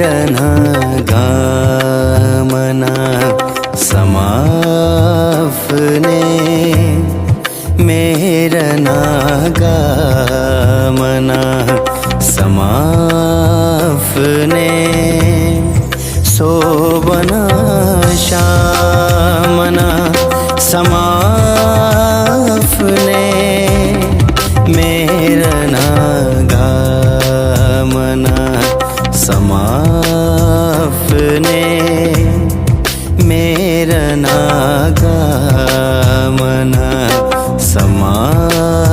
मेरना गामना समाफने मेरना गामना समाफने सोबना शामना समाफने मेरना गामना समाफने मेरना गामना समाफने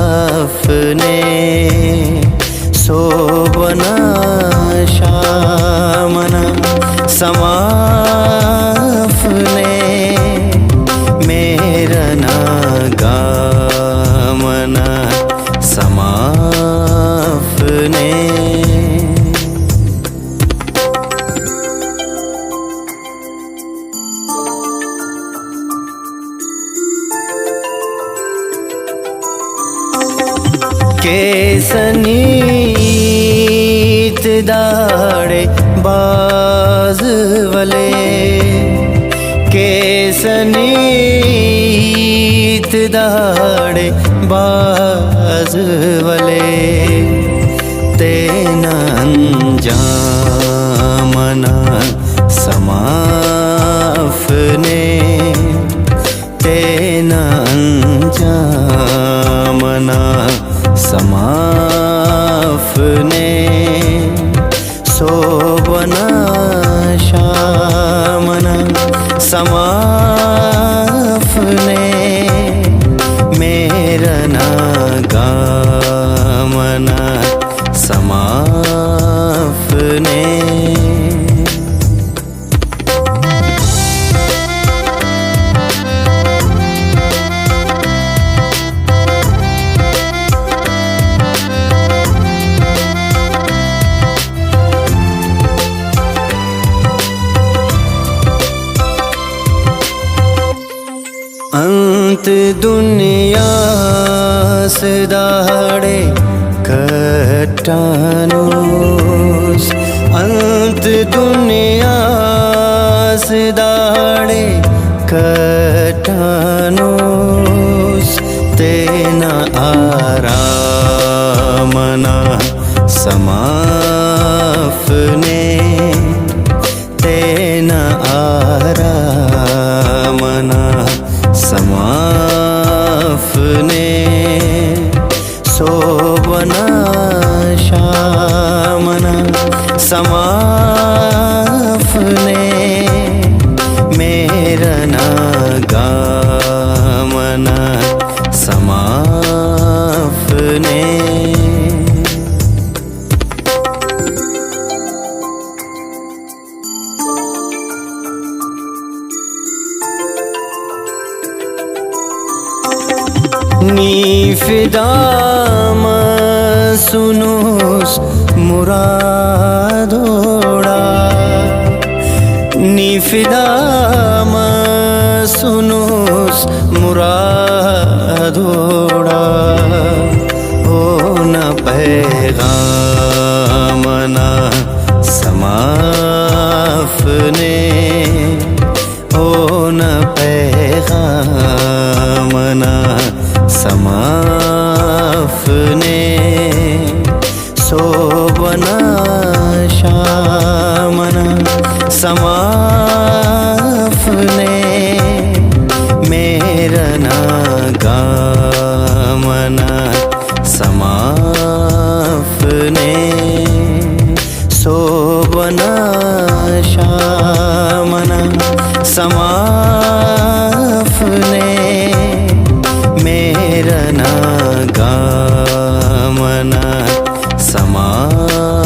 सोबना शामना समाफने मेरना गामना समाफने केसनीत दाड़े बाजवले केसनीत दाड़े बाजवले तेना अंजामना समाफने तेना अंजामना समाफने सोबना शामना समाफने मेरना गामना समाफने अंत दुनिया से दाड़े कटानोस अंत दुनिया से दाड़े कटानोस तेना आरामना समाफने तेना आरामना समाफने सोबना शामना समाफने मेरना गामना समाफने निफिदाम सुनोस मुरादोड़ा निफिदाम सुनोस मुरादोड़ा हो न पैगामना समाफने हो न पैगामना समाफने सोबना शामना समाफने मेरना गामना समाफने सोबना शामना समाफने मेरना गामना समाफने।